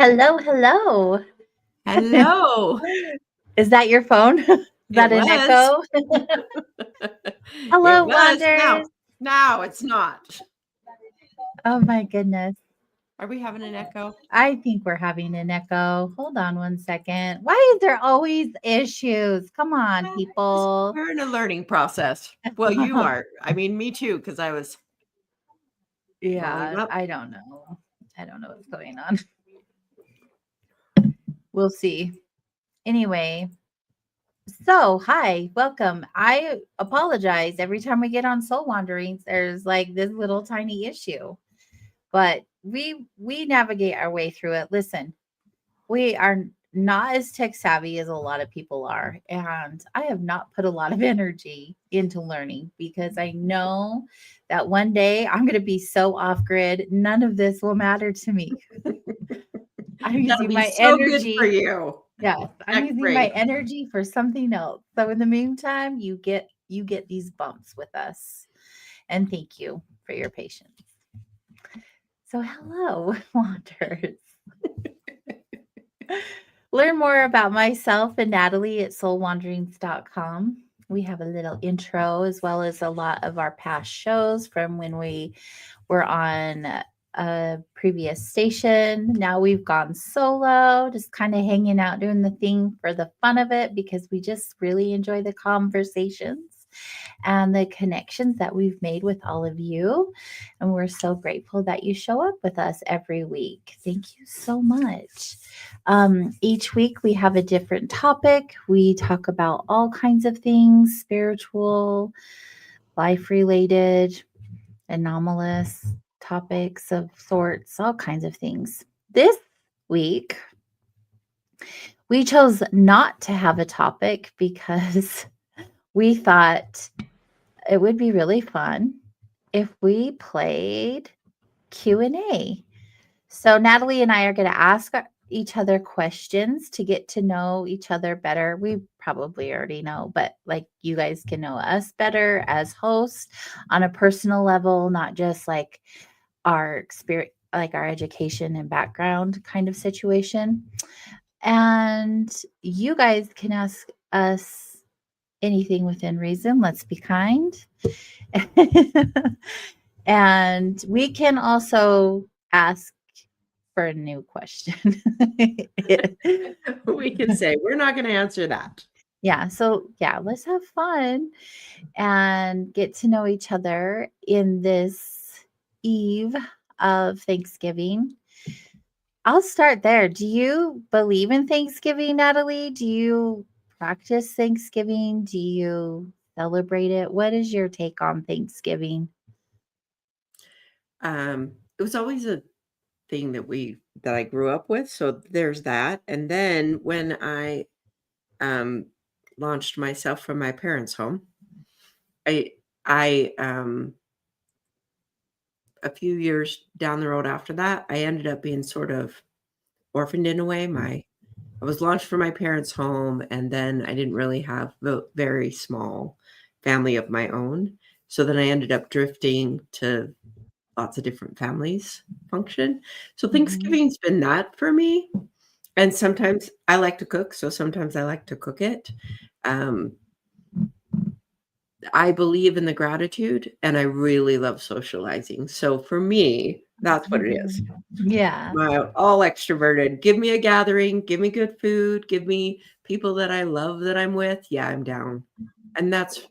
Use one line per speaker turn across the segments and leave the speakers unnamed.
Hello, hello.
Hello.
Is that your phone? Is
It
that an
was.
echo?
It
Hello,
was.
Wonders.
Now it's not.
Oh my goodness.
Are we having an echo?
I think we're having an echo. Hold on one second. Why is there always issues? Come on, people.
We're in a learning process. Well, you are. I mean, me too, because I was volume
Yeah,
up.
I don't know. I don't know what's going on. We'll see. Anyway, so hi, welcome. I apologize. Every time we get on Soul Wanderings, there's like this little tiny issue. But we navigate our way through it. Listen, we are not as tech savvy as a lot of people are, and I have not put a lot of energy into learning because I know that one day I'm going to be so off grid, none of this will matter to me. I'm
That'll
using
be
my
so good for
energy.
you.
Yes, I'm
Tech
using my
break.
energy for something else. So in the meantime, you get these bumps with us. And thank you for your patience. So hello, Wanderers. Learn more about myself and Natalie at soulwanderings.com. We have a little intro as well as a lot of our past shows from when we were on a previous station. Now we've gone solo, just kind of hanging out, doing the thing for the fun of it because we just really enjoy the conversations and the connections that we've made with all of you. And we're so grateful that you show up with us every week. Thank you so much. Each week we have a different topic. We talk about all kinds of things spiritual, life related, anomalous topics of sorts, all kinds of things. This week, we chose not to have a topic because we thought it would be really fun if we played Q&A. So Natalie and I are going to ask each other questions to get to know each other better. We probably already know, but like you guys can know us better as hosts on a personal level, not just like our experience, like our education and background kind of situation. And you guys can ask us anything within reason. Let's be kind. And we can also ask for a new question.
We can say we're not going to answer that.
Yeah. So, yeah, let's have fun and get to know each other in this eve of Thanksgiving. I'll start there. Do you believe in Thanksgiving, Natalie? Do you practice Thanksgiving? Do you celebrate it? What is your take on Thanksgiving?
It was always a thing that I grew up with. So there's that. And then when I um, launched myself from my parents' home, I a few years down the road after that, I ended up being sort of orphaned in a way. I was launched from my parents' home, and then I didn't really have a very small family of my own. So then I ended up drifting to lots of different families function. So
Mhm.
Thanksgiving's been that for me. And sometimes I like to cook, so sometimes I like to cook it. Um, I believe in the gratitude and I really love socializing. So for me, that's what it is.
Yeah.
My all extroverted. Give me a gathering, give me good food, give me people that I love that I'm with. Yeah, I'm down. And that's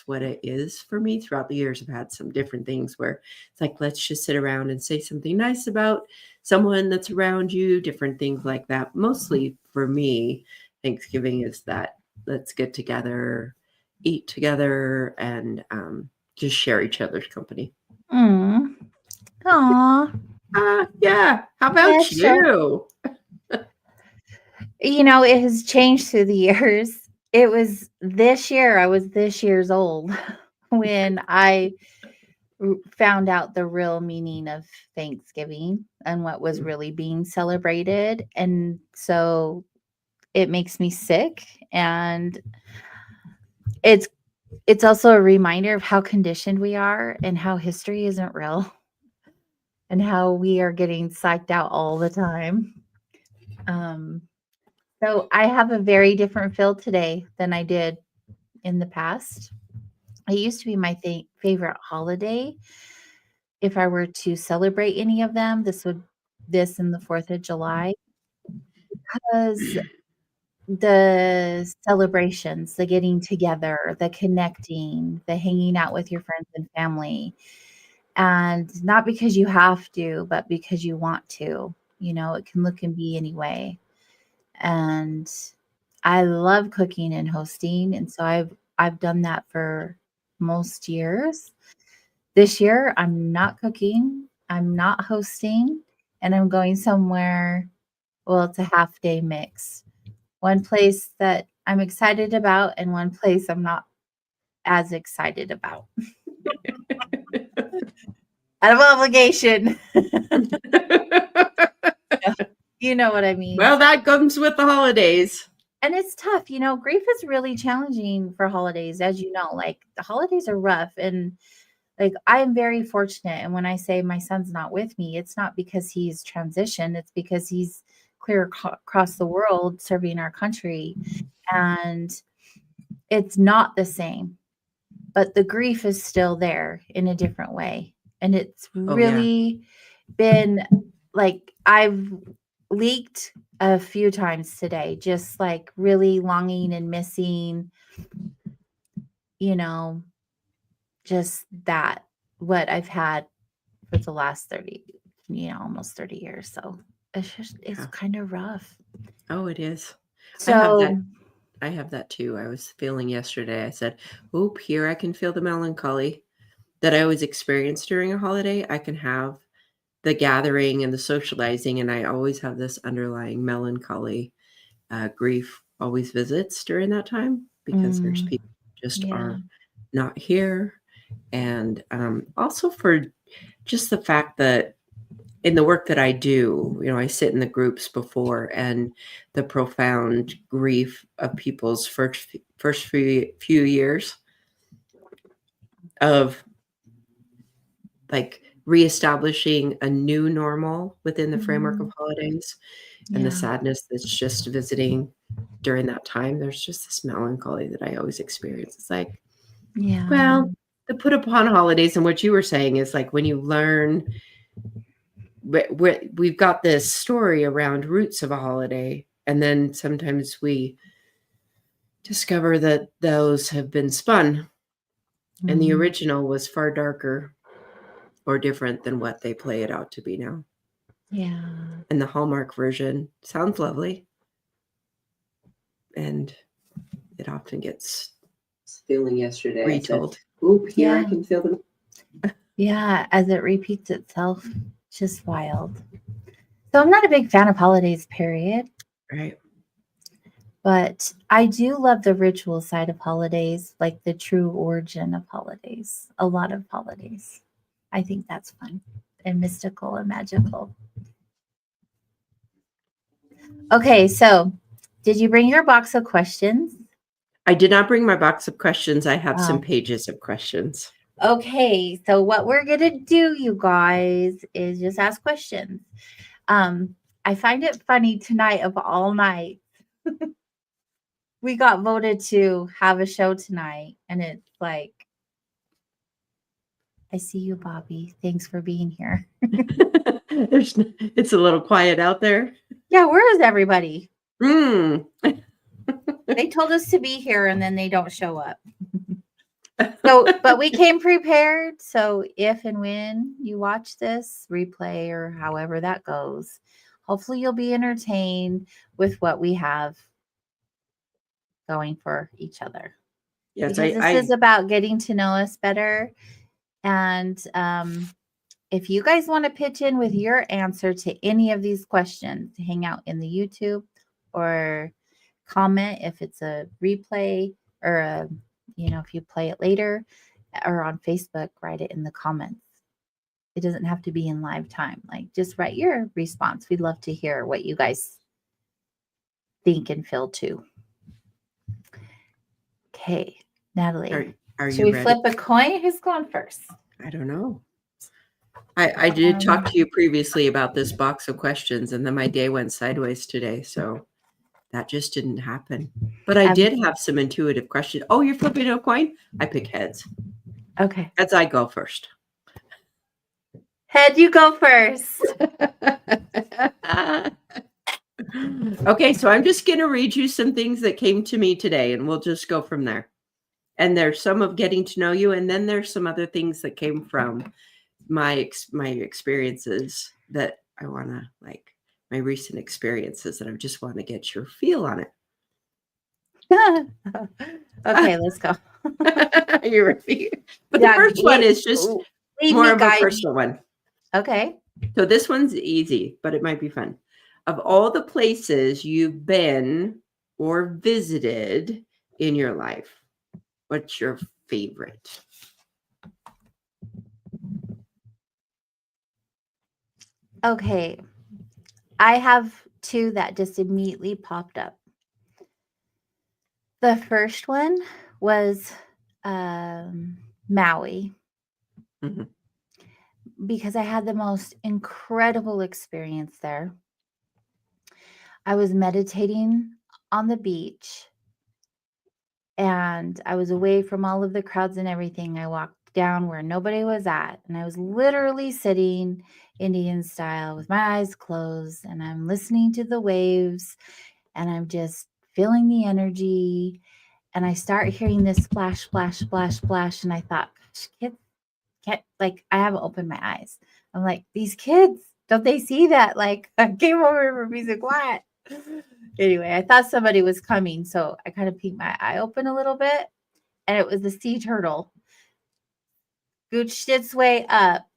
what it is for me. Throughout the years, I've had some different things where it's like, let's just sit around and say something nice about someone that's around you, different things like that. Mostly for me, Thanksgiving is that let's get together, eat together, and just share each other's company.
Mm. Aw.
Yeah. How about
Yes, sure.
you?
It has changed through the years. It was this year, I was this years old when I found out the real meaning of Thanksgiving and what was really being celebrated. And so it makes me sick. And it's it's also a reminder of how conditioned we are and how history isn't real and how we are getting psyched out all the time So I have a very different feel today than I did in the past. It used to be my favorite holiday. If I were to celebrate any of them, this and the 4th of July, because the celebrations, the getting together, the connecting, the hanging out with your friends and family, and not because you have to, but because you want to. It can look and be any way. And I love cooking and hosting, and so I've done that for most years. This year, I'm not cooking, I'm not hosting, and I'm going somewhere. Well, it's a half day mix. One place that I'm excited about and one place I'm not as excited about. Out of obligation. You know what I mean.
Well, that comes with the holidays.
And it's tough. Grief is really challenging for holidays, as you know. Like, the holidays are rough, and like, I am very fortunate. And when I say my son's not with me, it's not because he's transitioned, it's because he's clear across the world serving our country. And it's not the same, but the grief is still there in a different way. And it's
Oh, yeah.
really been like, I've leaked a few times today, just like really longing and missing, you know, just that what I've had for the last 30, almost 30 years. So it's
Yeah.
kind of rough.
Oh, it is.
So
I have that too. I was feeling yesterday. I said, "Oop, here I can feel the melancholy that I always experience during a holiday. I can have the gathering and the socializing, and I always have this underlying melancholy. Grief always visits during that time because there's people who just are not here, and also for just the fact that in the work that I do, I sit in the groups before, and the profound grief of people's first few years of like reestablishing a new normal within the framework of holidays, and the sadness that's just visiting during that time. There's just this melancholy that I always experience. It's like, well, the put upon holidays, and what you were saying is like when you learn. We've got this story around roots of a holiday, and then sometimes we discover that those have been spun, and the original was far darker or different than what they play it out to be now.
Yeah.
And the Hallmark version sounds lovely, and it often gets feeling yesterday retold. Oop, here I can feel them.
Yeah, as it repeats itself. Just wild. So I'm not a big fan of holidays, period.
Right.
But I do love the ritual side of holidays, like the true origin of holidays. A lot of holidays. I think that's fun and mystical and magical. Okay, so did you bring your box of questions?
I did not bring my box of questions. I have some
Oh.
pages of questions.
Okay, so what we're gonna do, you guys, is just ask questions. I find it funny tonight of all nights. We got voted to have a show tonight, and it's like, I see you, Bobby. Thanks for being here.
It's a little quiet out there.
Yeah, where is everybody?
They
told us to be here, and then they don't show up. But we came prepared. So if and when you watch this replay or however that goes, hopefully you'll be entertained with what we have going for each other.
Yes,
because this is about getting to know us better. And if you guys want to pitch in with your answer to any of these questions, hang out in the YouTube or comment if it's a replay or if you play it later, or on Facebook, write it in the comments. It doesn't have to be in live time. Like, just write your response. We'd love to hear what you guys think and feel too. Okay, Natalie.
Are
Should we
ready?
flip a coin? Who's going first?
I don't know. I did talk
Um,
to you previously about this box of questions, and then my day went sideways today, so that just didn't happen. But I
um,
did have some intuitive questions. Oh, you're flipping a coin? I pick heads.
okay.
Heads, I go first.
Head, you go first.
Okay, so I'm just going to read you some things that came to me today, and we'll just go from there. And there's some of getting to know you, and then there's some other things that came from my experiences that I want to like my recent experiences that I just want to get your feel on it.
Okay, let's go.
You ready? But the
Yeah,
first one is just
lead
more
me,
of a
guide me.
personal one.
Okay.
So this one's easy, but it might be fun. Of all the places you've been or visited in your life, what's your favorite?
Okay. I have two that just immediately popped up. The first one was Maui,
Mhm.
because I had the most incredible experience there. I was meditating on the beach and I was away from all of the crowds and everything. I walked down where nobody was at, and I was literally sitting Indian style with my eyes closed, and I'm listening to the waves, and I'm just feeling the energy. And I start hearing this splash, splash, splash, splash. And I thought, gosh, kids can't, like, I haven't opened my eyes. I'm like, these kids, don't they see that? Like, I came over for music. What? Anyway, I thought somebody was coming. So I kind of peeked my eye open a little bit, and it was the sea turtle. Gooched its way up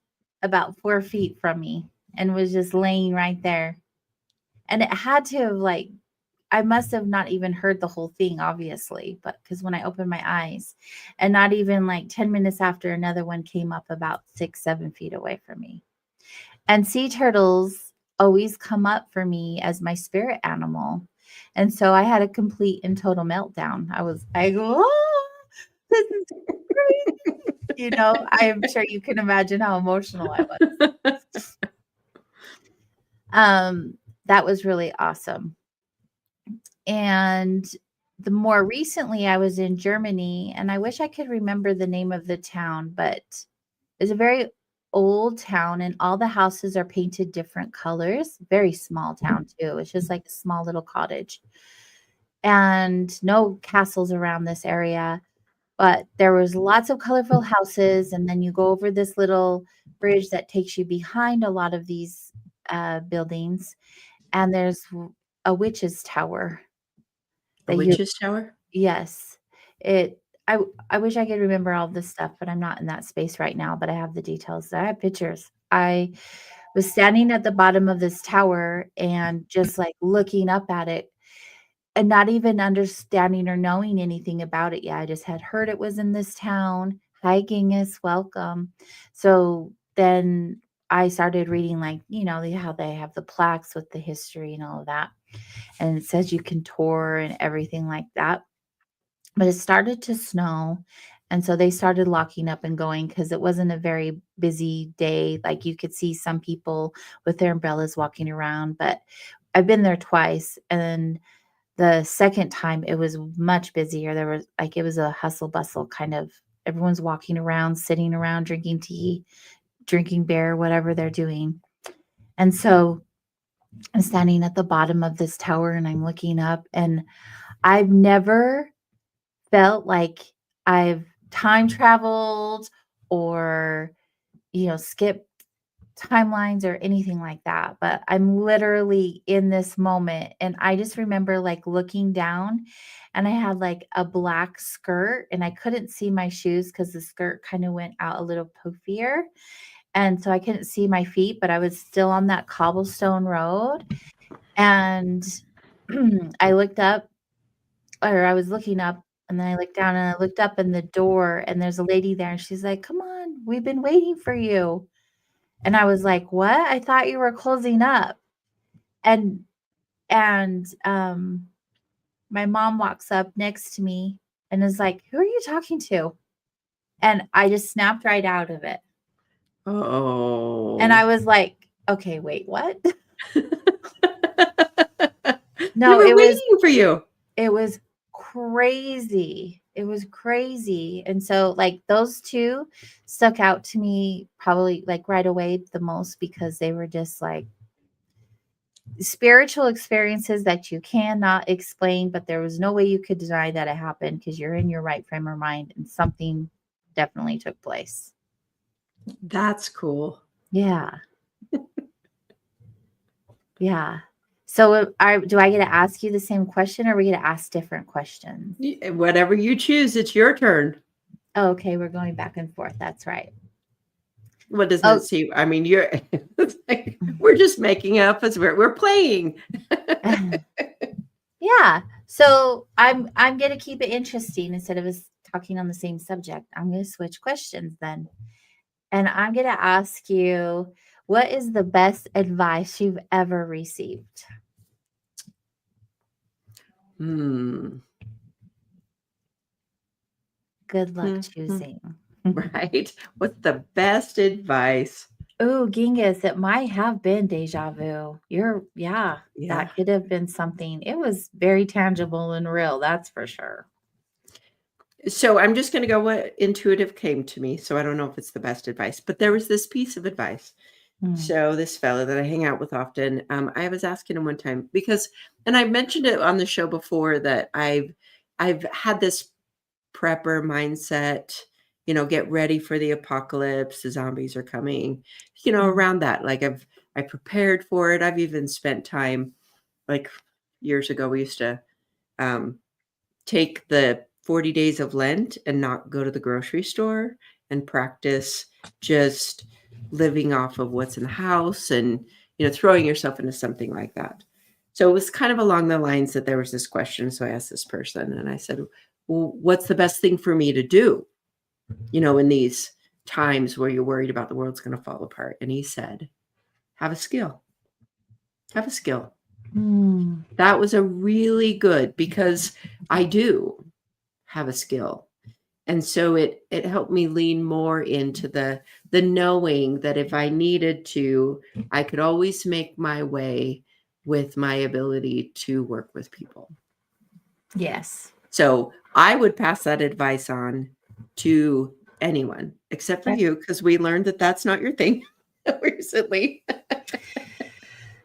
about 4 feet from me and was just laying right there. And it had to have, like, I must have not even heard the whole thing, obviously, but because when I opened my eyes, and not even like 10 minutes after, another one came up about 6, 7 feet away from me. And sea turtles always come up for me as my spirit animal. And so I had a complete and total meltdown. I go, oh, this is crazy. I am sure you can imagine how emotional I was. That was really awesome. And the more recently, I was in Germany, and I wish I could remember the name of the town, but it's a very old town, and all the houses are painted different colors. Very small town too. It's just like a small little cottage, and no castles around this area. But there was lots of colorful houses, and then you go over this little bridge that takes you behind a lot of these buildings, and there's a witch's tower
A
that you
witch's tower?
yes. It I wish I could remember all this stuff, but I'm not in that space right now, but I have the details. I have pictures. I was standing at the bottom of this tower and just, like, looking up at it and not even understanding or knowing anything about it yet. I just had heard it was in this town. "Hi, Genghis, welcome." So then I started reading, like, how they have the plaques with the history and all of that, and it says you can tour and everything like that. But it started to snow, and so they started locking up and going because it wasn't a very busy day. Like, you could see some people with their umbrellas walking around, but I've been there twice, and the second time, it was much busier. There was, like, it was a hustle bustle kind of, everyone's walking around, sitting around, drinking tea, drinking beer, whatever they're doing. And so I'm standing at the bottom of this tower, and I'm looking up, and I've never felt like I've time traveled or, skipped timelines or anything like that, but I'm literally in this moment, and I just remember, like, looking down, and I had, like, a black skirt, and I couldn't see my shoes because the skirt kinda went out a little poofier, and so I couldn't see my feet, but I was still on that cobblestone road, and I looked up, or I was looking up, and then I looked down, and I looked up in the door, and there's a lady there, and she's like, "Come on, we've been waiting for you." And I was like, "What? I thought you were closing up." And and my mom walks up next to me and is like, "Who are you talking to?" And I just snapped right out of it.
Oh.
And I was like, okay, wait, what?
They
No,
were waiting for you.
it was crazy. It was crazy. And so like those two stuck out to me probably like right away the most because they were just like spiritual experiences that you cannot explain, but there was no way you could deny that it happened because you're in your right frame of mind and something definitely took place.
That's cool.
Yeah. Yeah. So do I get to ask you the same question or are we going to ask different questions?
Whatever you choose, it's your turn.
Oh, okay. We're going back and forth. That's right.
What doesn't
Oh,
it see? I mean, you're like, we're just making up as we're playing.
yeah. So I'm going to keep it interesting instead of us talking on the same subject. I'm going to switch questions then. And I'm going to ask you, what is the best advice you've ever received? Good luck choosing.
Right? What's the best advice?
Oh, Genghis, it might have been deja vu.
Yeah.
That could have been something. It was very tangible and real, that's for sure.
So I'm just going to go what intuitive came to me. So I don't know if it's the best advice, but there was this piece of advice. So this fellow that I hang out with often, I was asking him one time because, and I mentioned it on the show before that I've had this prepper mindset, get ready for the apocalypse, the zombies are coming, around that. Like I prepared for it. I've even spent time, like years ago, we used to take the 40 days of Lent and not go to the grocery store and practice just living off of what's in the house and, throwing yourself into something like that. So it was kind of along the lines that there was this question. So I asked this person and I said, well, what's the best thing for me to do, in these times where you're worried about the world's going to fall apart? And he said, have a skill. Have a skill. That was a really good, because I do have a skill. And so it helped me lean more into the knowing that if I needed to, I could always make my way with my ability to work with people.
Yes.
So I would pass that advice on to anyone except for you, because we learned that that's not your thing recently.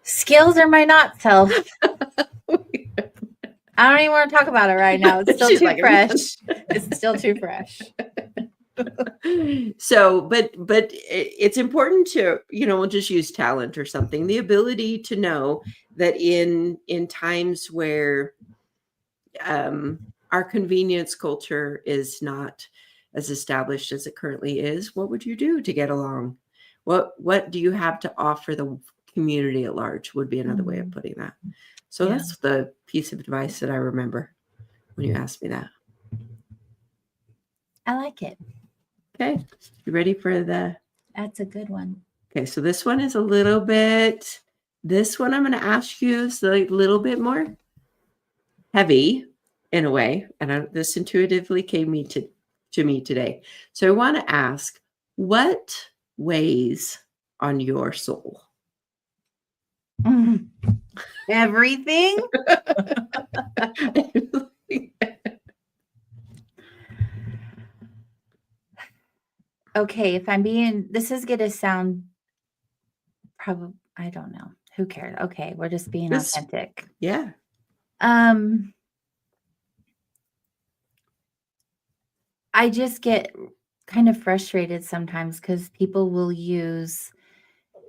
Skills are my not self. I don't even want to talk about it right now. It's still too fresh. It's still too fresh.
So, but it's important to, we'll just use talent or something, the ability to know that in times where our convenience culture is not as established as it currently is, what would you do to get along? What do you have to offer the community at large would be another way of putting that. So that's the piece of advice that I remember when you asked me that.
I like it.
Okay. You ready for
That's a good one.
Okay. So this one is this one I'm going to ask you is a little bit more heavy in a way. And this intuitively came to me today. So I want to ask, what weighs on your soul?
Everything. Okay, if I'm being, this is going to sound probably, I don't know. Who cares? Okay, we're just being authentic.
Yeah.
I just get kind of frustrated sometimes because people will use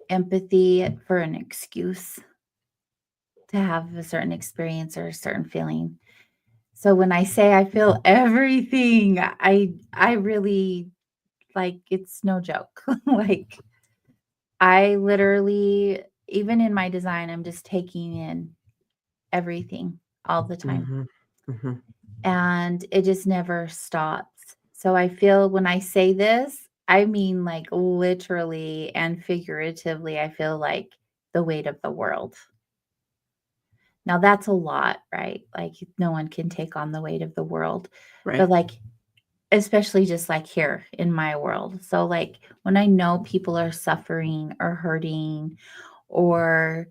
empathy for an excuse to have a certain experience or a certain feeling. So when I say I feel everything, I really, like, it's no joke. Like, I literally, even in my design, I'm just taking in everything all the time. And it just never stops. So I feel when I say this, I mean like literally and figuratively, I feel like the weight of the world. Now that's a lot, right? Like no one can take on the weight of the world.
Right.
But like especially just like here in my world. So, like, when I know people are suffering or hurting or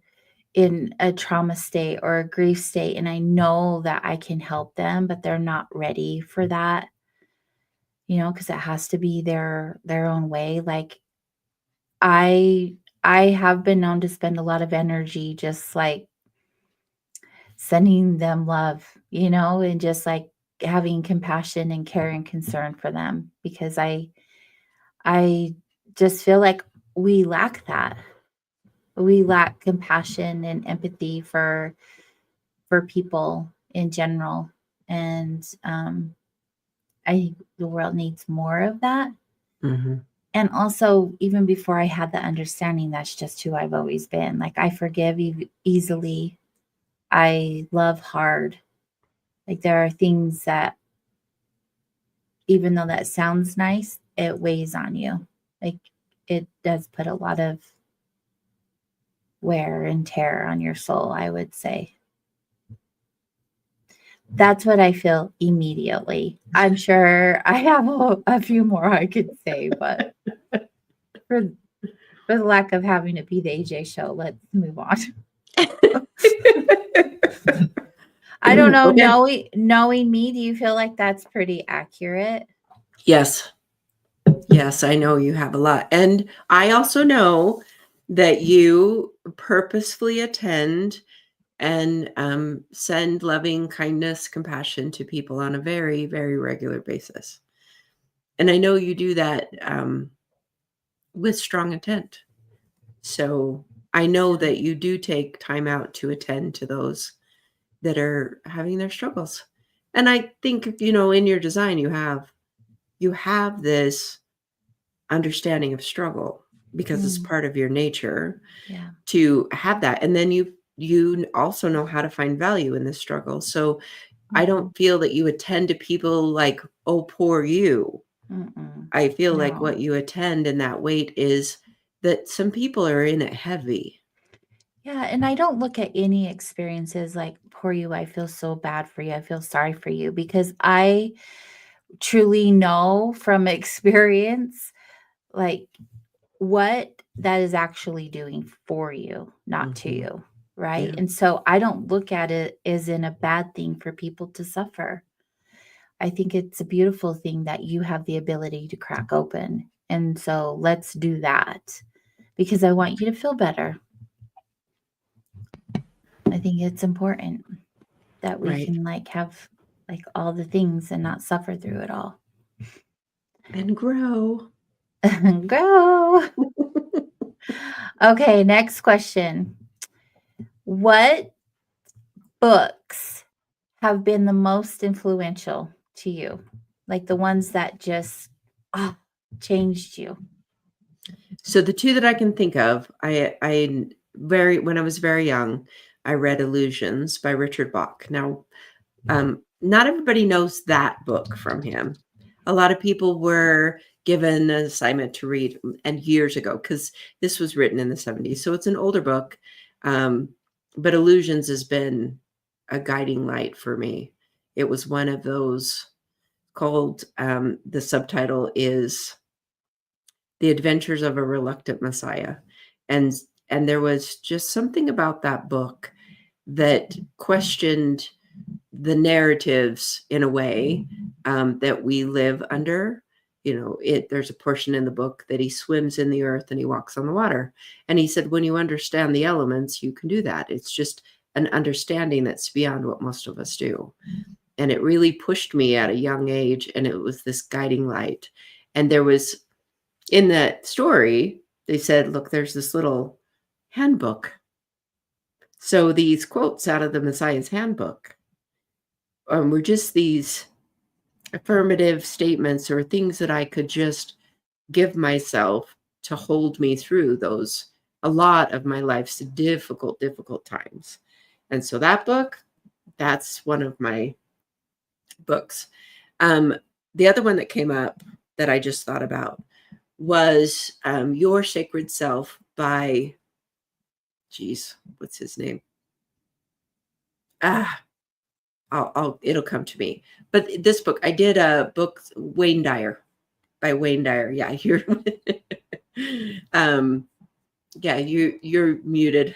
in a trauma state or a grief state, and I know that I can help them, but they're not ready for that, because it has to be their own way. Like, I I have been known to spend a lot of energy just like sending them love, and just like having compassion and care and concern for them because I just feel like we lack that. We lack compassion and empathy for people in general, and I think the world needs more of that.
Mhm.
And also, even before I had the understanding, that's just who I've always been. Like, I forgive easily. I love hard. Like, there are things that, even though that sounds nice, it weighs on you. Like, it does put a lot of wear and tear on your soul, I would say. That's what I feel immediately. I'm sure I have a few more I could say, but for for the lack of having it be the AJ show, let's move on. I don't know,
Okay.
knowing me, do you feel like that's pretty accurate?
Yes. Yes, I know you have a lot. And I also know that you purposefully attend and send loving kindness, compassion to people on a very, very regular basis. And I know you do that with strong intent. So I know that you do take time out to attend to those that are having their struggles. And I think, in your design, you have this understanding of struggle because it's
Mm,
part of your nature
yeah.
to have that. And then you also know how to find value in this struggle. So I
Mhm.
don't feel that you attend to people like, oh, poor you.
Mm-mm.
I feel like
No.
what you attend in that weight is that some people are in it heavy.
Yeah, and I don't look at any experiences like, "Poor you, I feel so bad for you, I feel sorry for you," because I truly know from experience, like, what that is actually doing for you, not to
Mhm.
you, right?
Yeah,
And so I don't look at it as in a bad thing for people to suffer. I think it's a beautiful thing that you have the ability to crack open. And so let's do that because I want you to feel better. I think it's important that we
right.
can like have like all the things and not suffer through it all.
And grow.
Go. Okay, next question. What books have been the most influential to you? Like the ones that just ah, changed you?
So the two that I can think of, I very when I was very young, I read Illusions by Richard Bach. Now, not everybody knows that book from him. A lot of people were given an assignment to read and years ago because this was written in the 70s. So it's an older book. Um, but Illusions has been a guiding light for me. It was one of those called the subtitle is The Adventures of a Reluctant Messiah. And and there was just something about that book that questioned the narratives in a way that we live under. There's a portion in the book that he swims in the earth and he walks on the water. And he said, when you understand the elements, you can do that. It's just an understanding that's beyond what most of us do. And it really pushed me at a young age. And it was this guiding light. And there was in that story, they said, look, there's this little handbook. So these quotes out of the Messiah's handbook were just these affirmative statements or things that I could just give myself to hold me through those a lot of my life's difficult, difficult times. And so that book, that's one of my books. Um, the other one that came up that I just thought about was Your Sacred Self by, geez, what's his name? Ah, it'll come to me. But this book, I did a book, Wayne Dyer, by Wayne Dyer. Yeah, you're yeah, you're muted.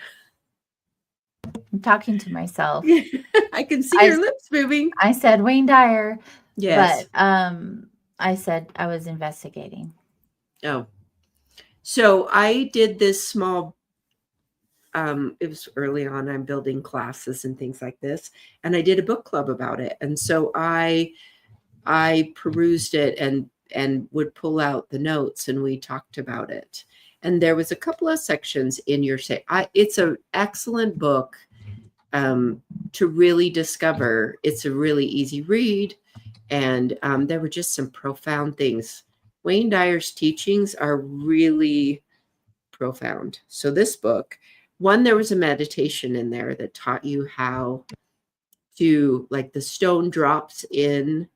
I'm talking to myself.
I can see
I
your lips moving.
I said Wayne Dyer,
Yes.
but I said I was investigating.
Oh. So I did this small it was early on. I'm building classes and things like this, and I did a book club about it. And so I perused it and would pull out the notes, and we talked about it. And there was a couple of sections in your say. It's an excellent book to really discover. It's a really easy read, and there were just some profound things. Wayne Dyer's teachings are really profound. So this book, one, there was a meditation in there that taught you how to, like, the stone drops in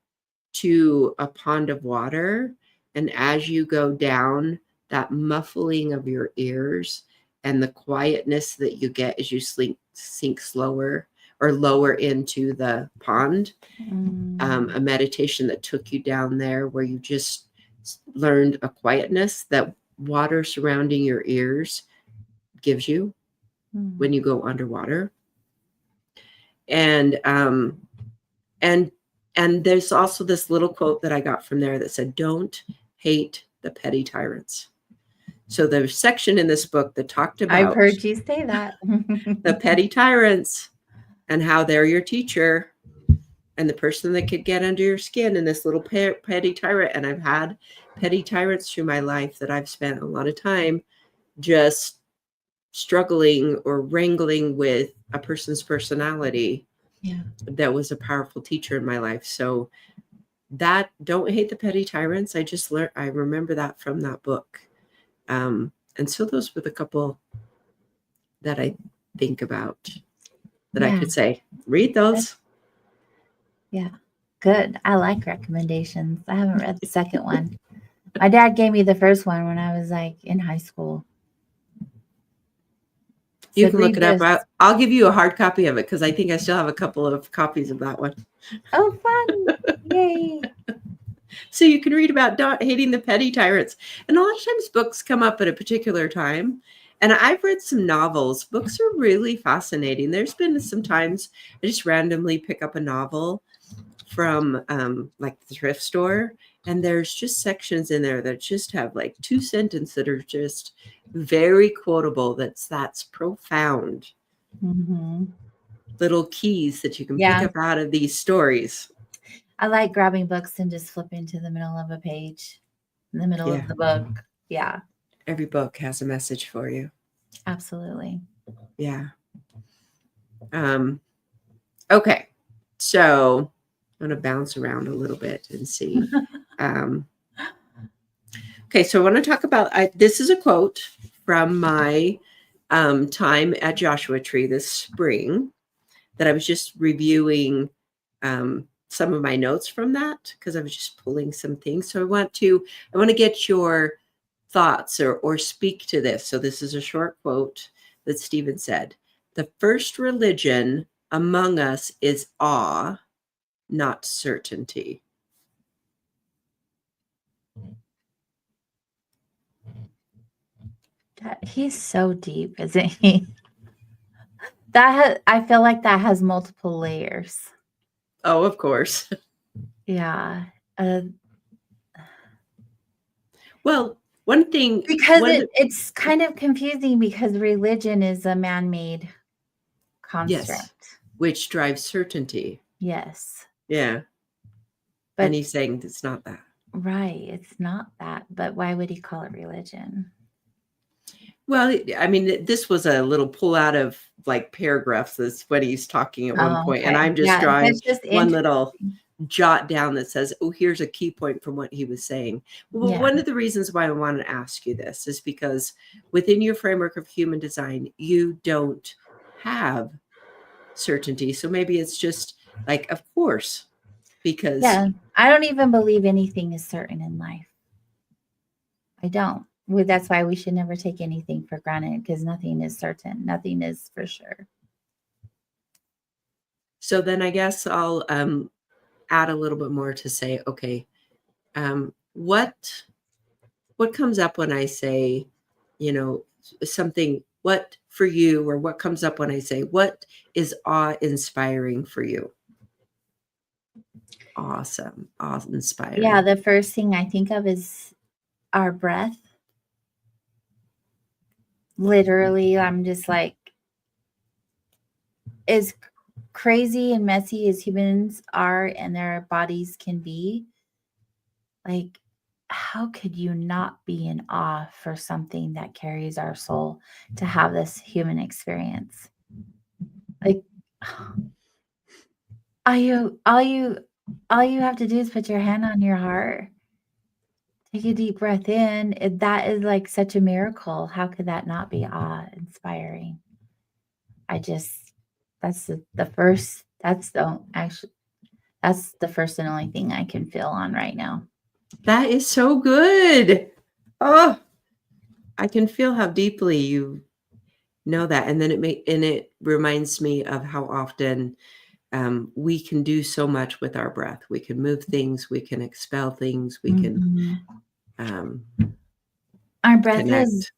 to a pond of water, and as you go down, that muffling of your ears and the quietness that you get as you sink slower or lower into the pond. A meditation that took you down there, where you just learned a quietness that water surrounding your ears gives you when you go underwater. And there's also this little quote that I got from there that said, "Don't hate the petty tyrants." So there's a section in this book that talked about,
I've heard you say that.
the petty tyrants and how they're your teacher and the person that could get under your skin, and this little petty tyrant. And I've had petty tyrants through my life that I've spent a lot of time just struggling or wrangling with a person's personality.
Yeah.
That was a powerful teacher in my life. So that, don't hate the petty tyrants. I remember that from that book. And so those were the couple that I think about that I could say, read those.
Yeah. Good. I like recommendations. I haven't read the second one. My dad gave me the first one when I was like in high school.
You can look it up. I'll give you a hard copy of it, because I think I still have a couple of copies of that one.
Oh, fun. Yay.
So you can read about not hating the petty tyrants. And a lot of times books come up at a particular time. And I've read some novels. Books are really fascinating. There's been some times I just randomly pick up a novel from like the thrift store, and there's just sections in there that just have like 2 sentences that are just very quotable. That's profound. Little keys that you can pick up out of these stories.
I like grabbing books and just flipping to the middle of a page, in the middle of the book. Yeah.
Every book has a message for you.
Absolutely.
Yeah. Okay. So I'm going to bounce around a little bit and see. Okay. So I want to talk about, this is a quote from my time at Joshua Tree this spring that I was just reviewing some of my notes from that, because I was just pulling some things. So I want to get your thoughts or speak to this. So this is a short quote that Stephen said. "The first religion among us is awe, not certainty."
He's so deep, isn't he? I feel like that has multiple layers.
Oh, of course.
Yeah.
Well, one thing,
because it's kind of confusing, because religion is a man-made construct.
Yes, which drives certainty.
Yes.
Yeah. But, and he's saying it's not that.
Right. It's not that. But why would he call it religion?
Well, I mean, this was a little pull out of like paragraphs. That's what he's talking at one point. And I'm just drawing one little jot down that says, oh, here's a key point from what he was saying. Well, one of the reasons why I want to ask you this is because within your framework of human design, you don't have certainty. So maybe it's just like, of course, because
I don't even believe anything is certain in life. I don't. Well, that's why we should never take anything for granted, because nothing is certain. Nothing is for sure.
So then I guess I'll add a little bit more to say, okay, what comes up when I say, something, what for you, or what comes up when I say, what is awe-inspiring for you? Awesome. Awe-inspiring.
Yeah, the first thing I think of is our breath. Literally, I'm just like, as crazy and messy as humans are and their bodies can be, like, how could you not be in awe for something that carries our soul to have this human experience? Like, all you have to do is put your hand on your heart, take a deep breath in. That is like such a miracle. How could that not be awe inspiring? That's the first, that's the first and only thing I can feel on right now.
That is so good. Oh, I can feel how deeply you know that. And then it reminds me of how often we can do so much with our breath. We can move things, we can expel things, we can
our breath
connect.
is,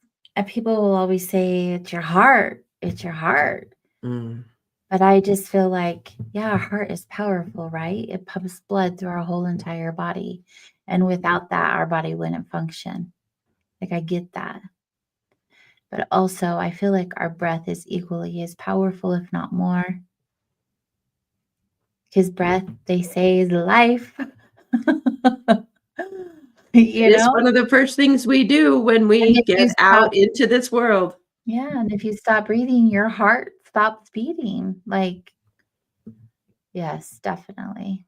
people will always say it's your heart. It's your heart. But I just feel like, yeah, our heart is powerful, right? It pumps blood through our whole entire body. And without that, our body wouldn't function. Like, I get that. But also, I feel like our breath is equally as powerful, if not more. Because breath, they say, is life.
It's one of the first things we do when we get out into this world.
Yeah, and if you stop breathing, your heart stops beating. Like, yes, definitely.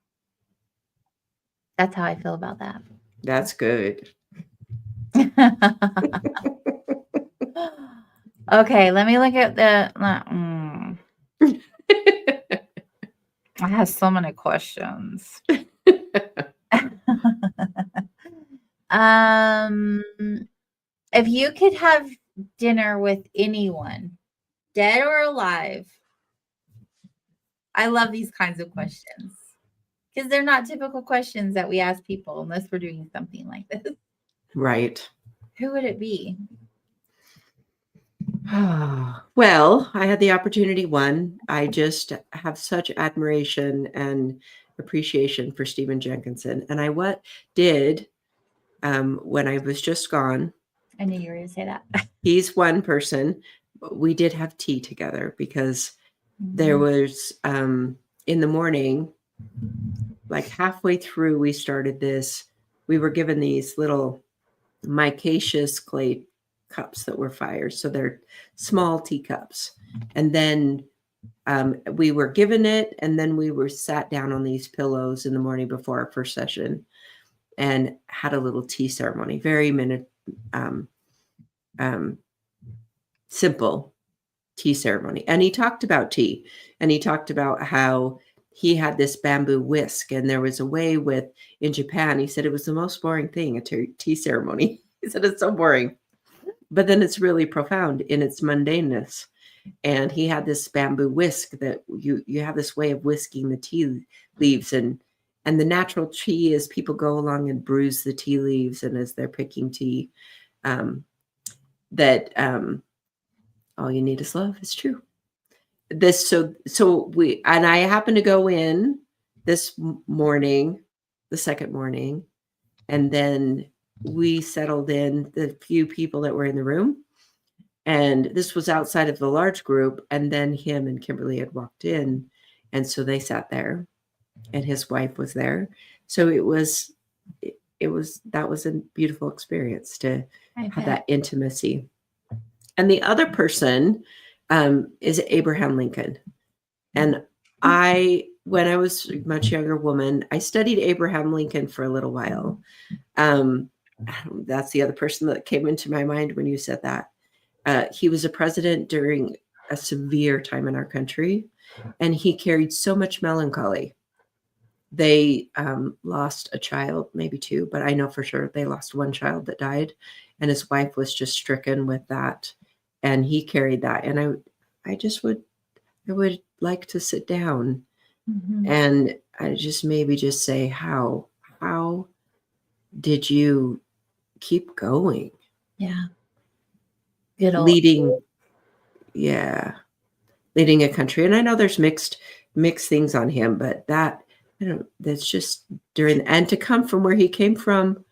That's how I feel about that.
That's good.
Okay, let me look at the. I have so many questions. If you could have dinner with anyone, dead or alive, I love these kinds of questions because they're not typical questions that we ask people unless we're doing something like this.
Right.
Who would it be?
Well, I had the opportunity. One, I just have such admiration and appreciation for Stephen Jenkinson. And I did when I was just gone.
I knew you were going to say that.
He's one person. We did have tea together because there was in the morning, like halfway through, we started this. We were given these little micaceous clay cups that were fires. So they're small teacups. And then we were given it, and then we were sat down on these pillows in the morning before our first session and had a little tea ceremony. Very simple tea ceremony. And he talked about tea, and he talked about how he had this bamboo whisk, and there was a way in Japan, he said it was the most boring thing, a tea ceremony. He said it's so boring, but then it's really profound in its mundaneness. And he had this bamboo whisk that you have this way of whisking the tea leaves, and the natural tea is people go along and bruise the tea leaves, and as they're picking tea, all you need is love. It's true. I happened to go in this morning, the second morning, and then we settled in, the few people that were in the room. And this was outside of the large group. And then him and Kimberly had walked in. And so they sat there, and his wife was there. So that was a beautiful experience to have that intimacy. And the other person is Abraham Lincoln. And when I was a much younger woman, I studied Abraham Lincoln for a little while. That's the other person that came into my mind when you said that. He was a president during a severe time in our country, and he carried so much melancholy. They lost a child, maybe two, but I know for sure they lost one child that died, and his wife was just stricken with that, and he carried that. And I would like to sit down
Mhm.
And I just maybe just say, how did you keep going?
Yeah. Good old
Leading, yeah, leading a country. And I know there's mixed things on him, but that's just and to come from where he came from,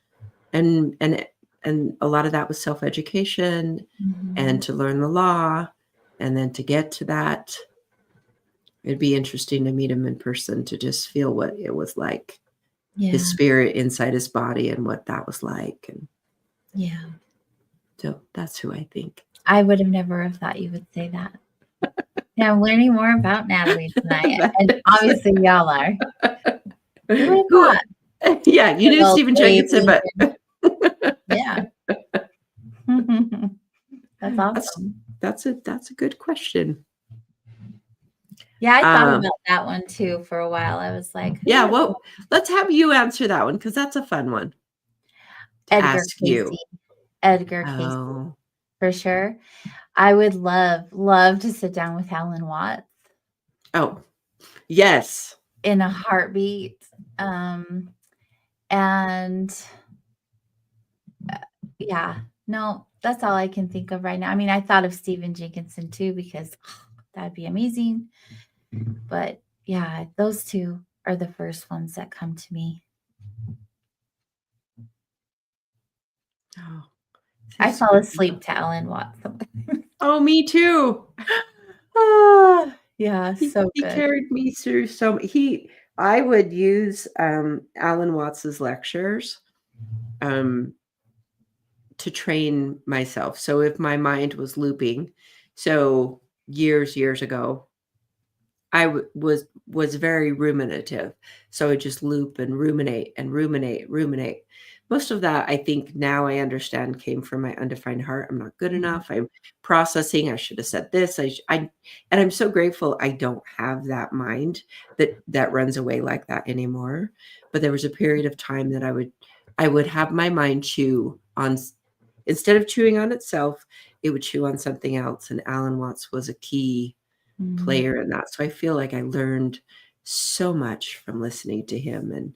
and a lot of that was self-education, and
Mhm.
to learn the law, and then to get to that. It'd be interesting to meet him in person to just feel what it was like, his
Yeah.
spirit inside his body and what that was like. And
Yeah.
so that's who I think.
I would have never have thought you would say that. Yeah, I'm learning more about Natalie tonight, and obviously y'all are. Who would
Who
have thought?
Yeah, you knew
Little
Stephen
Abe
Jenkinson, but
Yeah. That's
that's
awesome.
that's a good question.
Yeah, I thought
Um,
about that one too for a while. I was like, who
yeah,
would
well, let's have you answer that one because that's a fun one to
Edgar
ask you.
Casey. Edgar Casey,
Oh,
for sure. I would love to sit down with Alan Watts
oh, yes.
in a heartbeat. And yeah, no, that's all I can think of right now. I mean, I thought of Stephen Jenkinson too, because that'd be amazing. But yeah, those two are the first ones that come to me.
Oh,
I
these
fall
good
asleep
people.
to Alan Watts sometimes.
Oh, me too.
Yeah, so
He
good.
carried me through I would use Alan Watts's lectures um, to train myself. So if my mind was looping, so years ago, was very ruminative. So I just loop and ruminate and ruminate. Most of that, I think now I understand, came from my undefined heart. I'm not good
Mhm.
enough. I'm processing. I should have said this. And I'm so grateful I don't have that mind that runs away like that anymore. But there was a period of time that I would have my mind chew on, instead of chewing on itself, it would chew on something else. And Alan Watts was a key
Mhm.
player in that. So I feel like I learned so much from listening to him and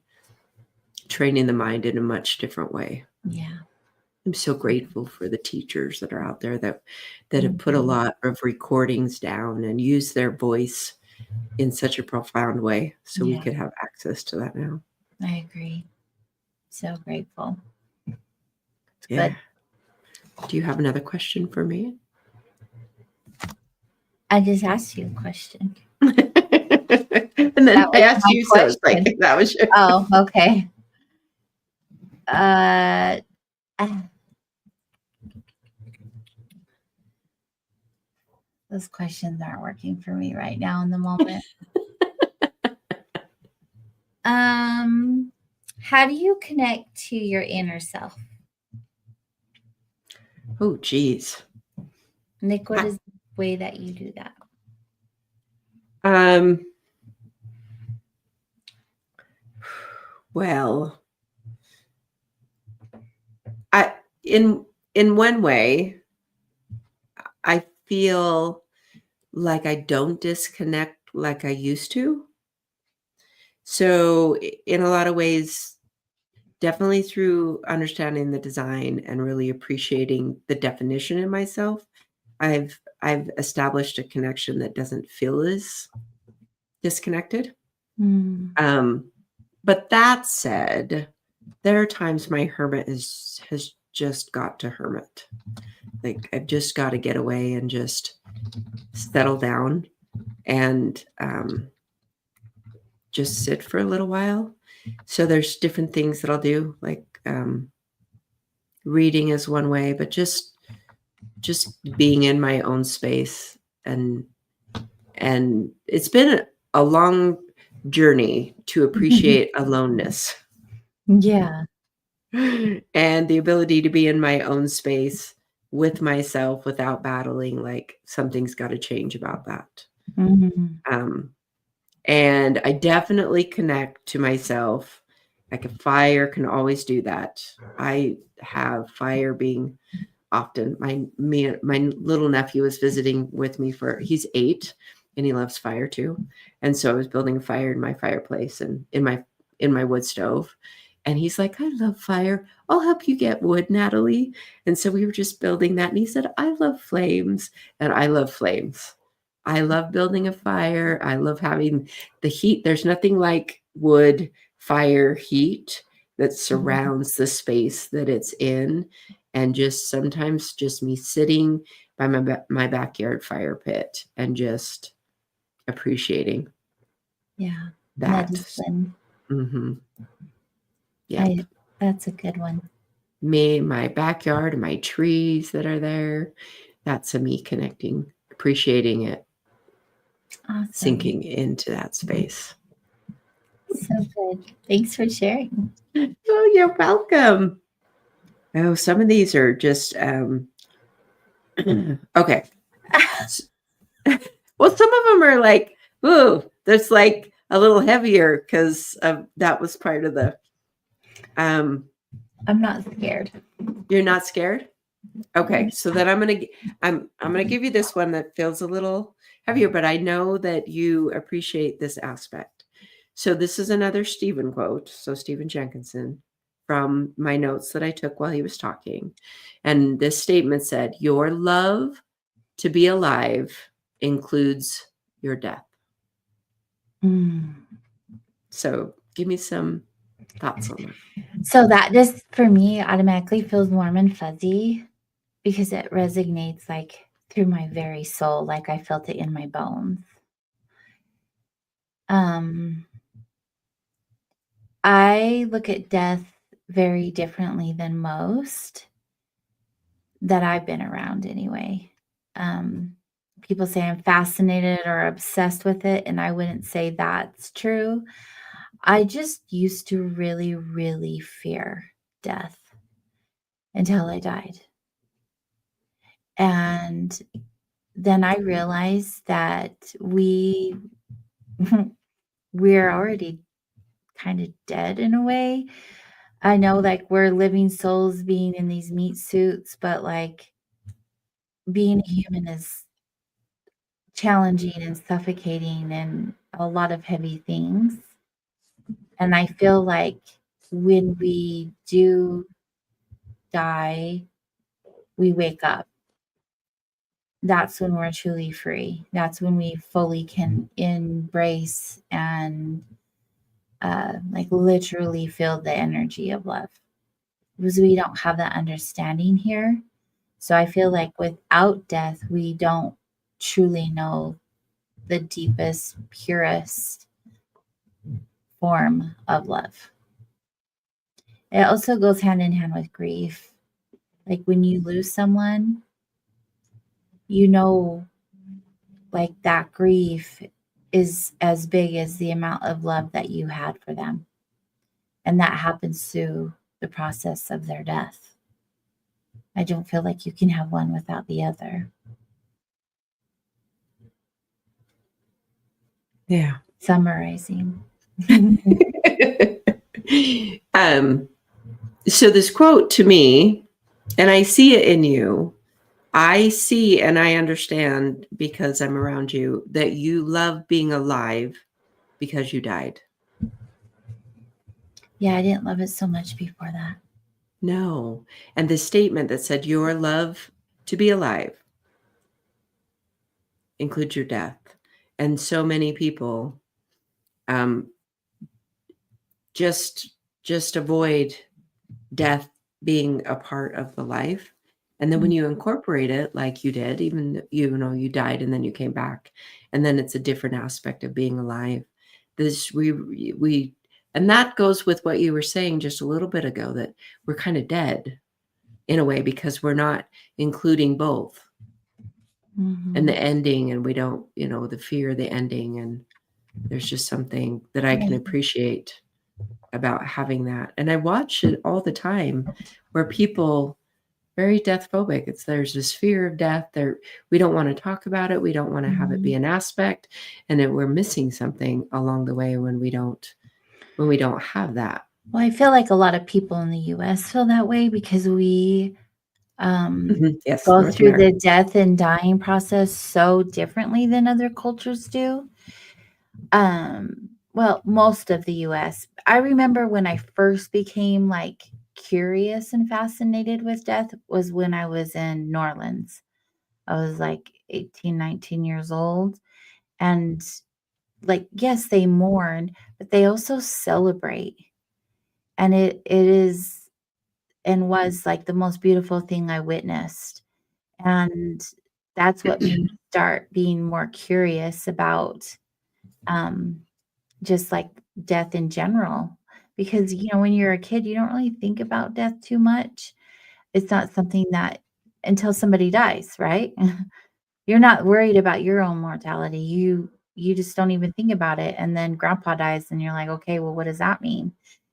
training the mind in a much different way.
Yeah.
I'm so grateful for the teachers that are out there that have put a
Mhm.
lot of recordings down and use their voice in such a profound way so we
Yeah,
could have access to that now.
I agree. So grateful. It's
Yeah.
good.
Do you have another question for me?
I just asked you a question.
And then
That
I
was
asked
my
you, so it's like
question.
that was your
Oh, okay. Uh, those questions aren't working for me right now in the moment. How do you connect to your inner self?
Oh, geez.
Nick, what is the way that you do that?
Well, I in one way, I feel like I don't disconnect like I used to. So in a lot of ways, definitely through understanding the design and really appreciating the definition in myself, I've established a connection that doesn't feel as disconnected.
Mm.
But that said, there are times my hermit has just got to hermit. Like I've just got to get away and just settle down and just sit for a little while. So there's different things that I'll do, like reading is one way, but just being in my own space, and it's been a long journey to appreciate aloneness
Yeah.
and the ability to be in my own space with myself without battling like something's got to change about that.
Mhm.
Um, and I definitely connect to myself. Like a fire can always do that. I have fire being often my little nephew is visiting with me he's 8, and he loves fire too. And so I was building a fire in my fireplace and in my wood stove. And he's like, I love fire. I'll help you get wood, Natalie. And so we were just building that. And he said, I love flames. And I love flames. I love building a fire. I love having the heat. There's nothing like wood fire heat that surrounds the space that it's in. And just sometimes just me sitting by my backyard fire pit and just appreciating
Yeah.
that.
Medicine.
Mm-hmm. Yeah.
That's a good one.
Me, my backyard, my trees that are there. That's a me connecting, appreciating it,
Awesome.
sinking into that space.
So good. Thanks for sharing.
Oh, you're welcome. Oh, some of these are just okay. Well, some of them are like, ooh, that's like a little heavier because that was part of the
I'm not scared.
You're not scared? Okay, so then I'm gonna give you this one that feels a little heavier, but I know that you appreciate this aspect. So this is another Stephen quote. So Stephen Jenkinson, from my notes that I took while he was talking. And this statement said, your love to be alive includes your death. So give me some thoughts on that.
So that just for me automatically feels warm and fuzzy because it resonates like through my very soul, like I felt it in my bones. I look at death very differently than most that I've been around anyway. People say I'm fascinated or obsessed with it, and I wouldn't say that's true. I just used to really, really fear death until I died. And then I realized that we're already kind of dead in a way. I know like we're living souls being in these meat suits, but like being a human is challenging and suffocating and a lot of heavy things. And I feel like when we do die, we wake up. That's when we're truly free. That's when we fully can embrace and like literally feel the energy of love, because we don't have that understanding here. So I feel like without death, we don't truly know the deepest, purest form of love. It also goes hand in hand with grief. Like when you lose someone, you know, like that grief is as big as the amount of love that you had for them. And that happens through the process of their death. I don't feel like you can have one without the other.
Yeah.
Summarizing.
So this quote to me, and I see it in you, I see and I understand because I'm around you that you love being alive because you died.
Yeah, I didn't love it so much before that.
No. And the statement that said your love to be alive includes your death. And so many people just avoid death being a part of the life. And then when you incorporate it like you did, even you died and then you came back, and then it's a different aspect of being alive. And that goes with what you were saying just a little bit ago, that we're kind of dead in a way because we're not including both. And the ending, and we don't, the fear of the ending. And there's just something that I can appreciate about having that. And I watch it all the time where people very death phobic. There's this fear of death. We don't want to talk about it. We don't want to have it be an aspect, and that we're missing something along the way when we don't have that.
Well, I feel like a lot of people in the US feel that way because we
Yes,
go
North
through
America.
the death and dying process so differently than other cultures do. Well, most of the US. I remember when I first became like curious and fascinated with death was when I was in New Orleans. I was like 18, 19 years old. And like, yes, they mourn, but they also celebrate. And it is and was like the most beautiful thing I witnessed. And that's what made me start being more curious about um, just like death in general. Because, when you're a kid, you don't really think about death too much. It's not something that until somebody dies, right? You're not worried about your own mortality. You just don't even think about it. And then grandpa dies and you're like, okay, well, what does that mean?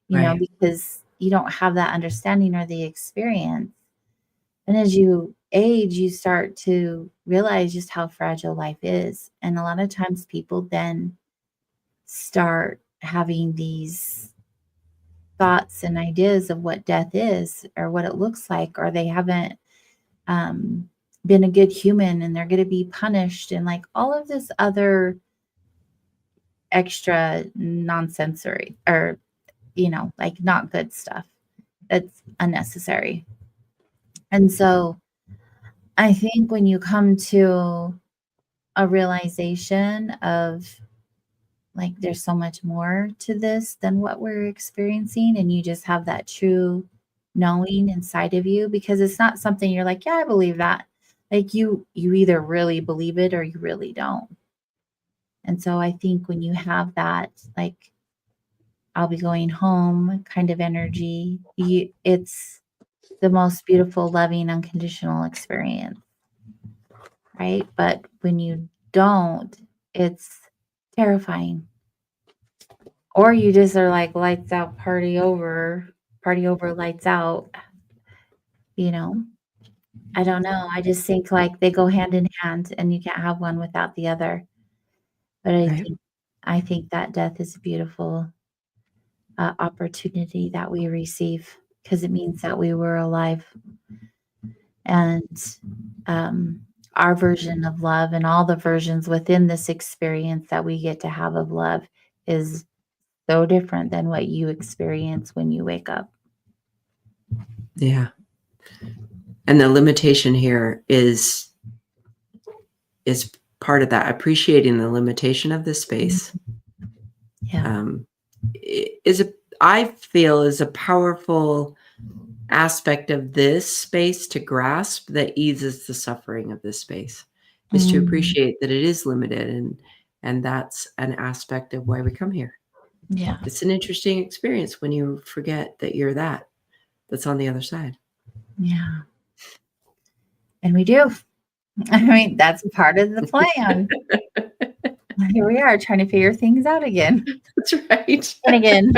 Right.
Because you don't have that understanding or the experience. And as you age, you start to realize just how fragile life is. And a lot of times people then start having these thoughts and ideas of what death is or what it looks like, or they haven't um, been a good human and they're going to be punished and like all of this other extra nonsensory or, like not good stuff that's unnecessary. And so I think when you come to a realization of like there's so much more to this than what we're experiencing, and you just have that true knowing inside of you, because it's not something you're like, yeah, I believe that. Like you either really believe it or you really don't. And so I think when you have that, like, I'll be going home kind of energy, it's the most beautiful, loving, unconditional experience, right? But when you don't, it's terrifying. Or you just are like, lights out, party over, lights out, you know? I don't know. I just think like they go hand in hand and you can't have one without the other. But
Right.
I think that death is a beautiful opportunity that we receive because it means that we were alive. And our version of love and all the versions within this experience that we get to have of love is so different than what you experience when you wake up.
Yeah. And the limitation here is part of that, appreciating the limitation of this space.
Yeah.
I feel is a powerful aspect of this space to grasp that eases the suffering of this space, is to appreciate that it is limited, and that's an aspect of why we come here.
Yeah.
It's an interesting experience when you forget that you're that's on the other side.
Yeah. And we do. I mean, that's part of the plan. Here we are trying to figure things out again.
That's right.
And again.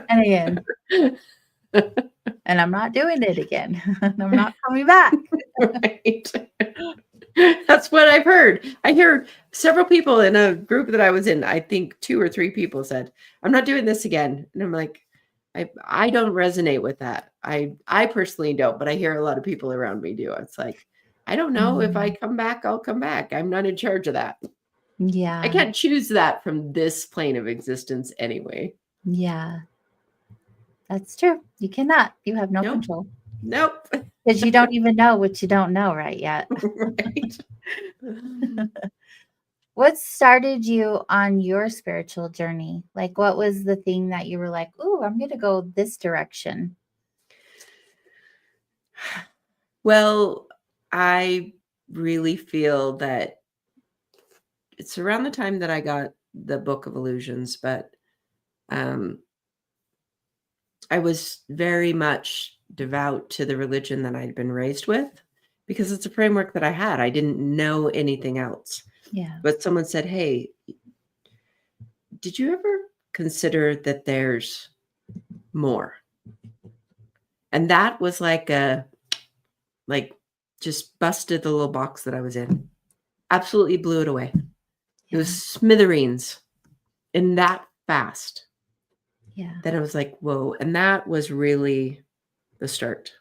And again. And I'm not doing it again. I'm not coming back.
Right. That's what I've heard. I hear several people in a group that I was in, I think 2 or 3 people said, I'm not doing this again. And I'm like, I don't resonate with that. I personally don't, but I hear a lot of people around me do. It's like, I don't know if I come back, I'll come back. I'm not in charge of that.
Yeah.
I can't choose that from this plane of existence anyway.
Yeah. That's true. You cannot. You have no control.
Nope.
Because you don't even know what you don't know right yet.
Right.
What started you on your spiritual journey? Like, what was the thing that you were like, "Ooh, I'm gonna go this direction"?
Well, I really feel that it's around the time that I got the Book of Illusions, but um, I was very much devout to the religion that I'd been raised with because it's a framework that I had. I didn't know anything else.
Yeah.
But someone said, hey, did you ever consider that there's more? And that was like just busted the little box that I was in. Absolutely blew it away. It was smithereens in that fast.
Yeah.
Then I was like, whoa. And that was really the start.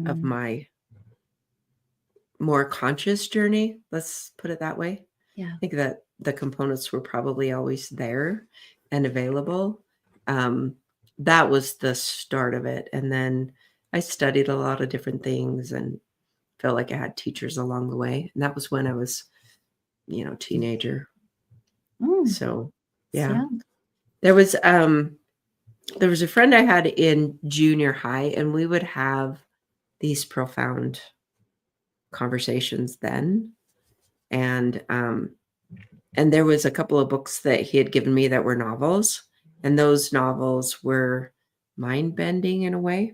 of my more conscious journey. Let's put it that way.
Yeah.
I think that the components were probably always there and available. That was the start of it. And then I studied a lot of different things and felt like I had teachers along the way. And that was when I was, teenager. So yeah. There was a friend I had in junior high, and we would have these profound conversations then. And there was a couple of books that he had given me that were novels, and those novels were mind-bending in a way.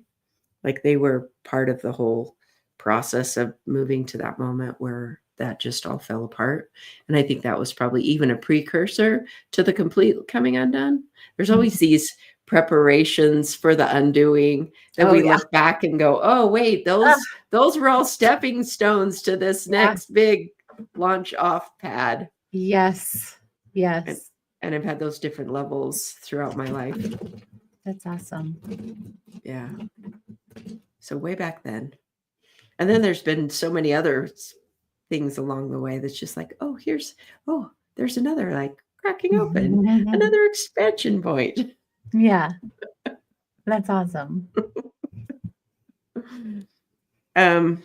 Like they were part of the whole process of moving to that moment where that just all fell apart. And I think that was probably even a precursor to the complete coming undone. There's always these preparations for the undoing that we look back and go, oh, wait, those were all stepping stones to this next big launch off pad.
Yes. Yes.
And I've had those different levels throughout my life.
That's awesome.
Yeah. So way back then. And then there's been so many other things along the way that's just like, there's another like cracking open, another expansion point.
Yeah. That's awesome.
I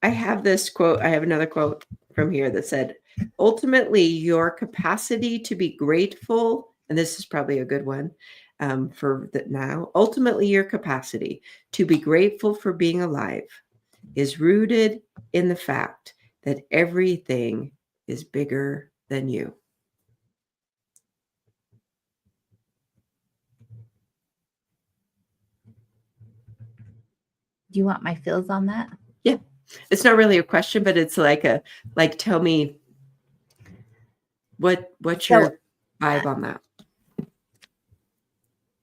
have this quote. I have another quote from here that said, ultimately, your capacity to be grateful, and this is probably a good one for that now, ultimately, your capacity to be grateful for being alive is rooted in the fact that everything is bigger than you.
Do you want my feels on that?
Yeah. It's not really a question, but it's like tell me what's your vibe on that?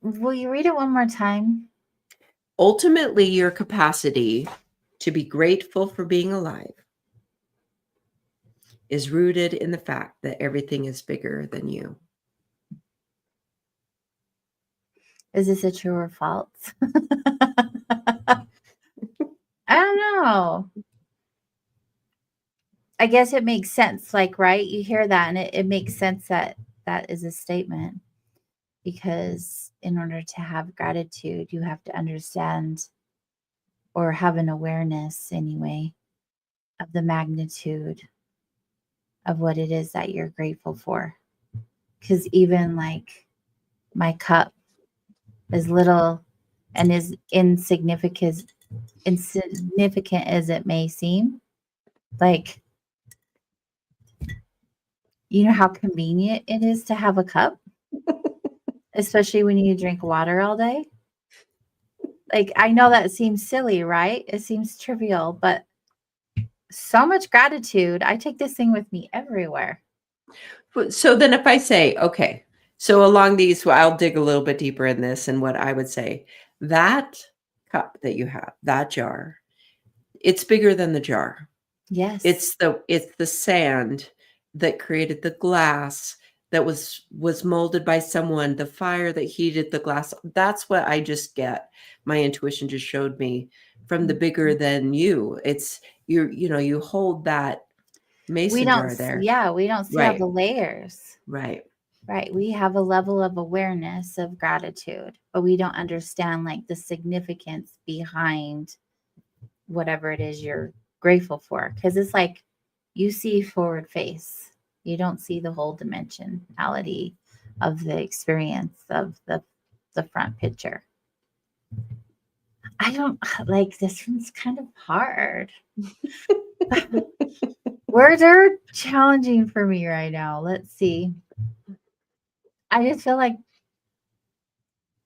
Will you read it one more time?
Ultimately, your capacity to be grateful for being alive is rooted in the fact that everything is bigger than you.
Is this a true or false? I don't know. I guess it makes sense. Like, right? You hear that and it makes sense that that is a statement, because in order to have gratitude, you have to understand or have an awareness anyway of the magnitude of what it is that you're grateful for. Because even like my cup, as little and as insignificant as it may seem, like, you know how convenient it is to have a cup, especially when you drink water all day. Like, I know that seems silly, right? It seems trivial, but so much gratitude. I take this thing with me everywhere.
So then if I say, okay, so along these, I'll dig a little bit deeper in this, and what I would say, that cup that you have, that jar, it's bigger than the jar.
Yes.
It's the sand that created the glass that was molded by someone, the fire that heated the glass. That's what I just get. My intuition just showed me from the bigger than you. It's you hold that mason jar there.
Yeah, we don't see all the layers.
Right.
Right. We have a level of awareness of gratitude, but we don't understand like the significance behind whatever it is you're grateful for. Because it's like you see forward face. You don't see the whole dimensionality of the experience of the front picture. I don't like this one's kind of hard. Words are challenging for me right now. Let's see. I just feel like,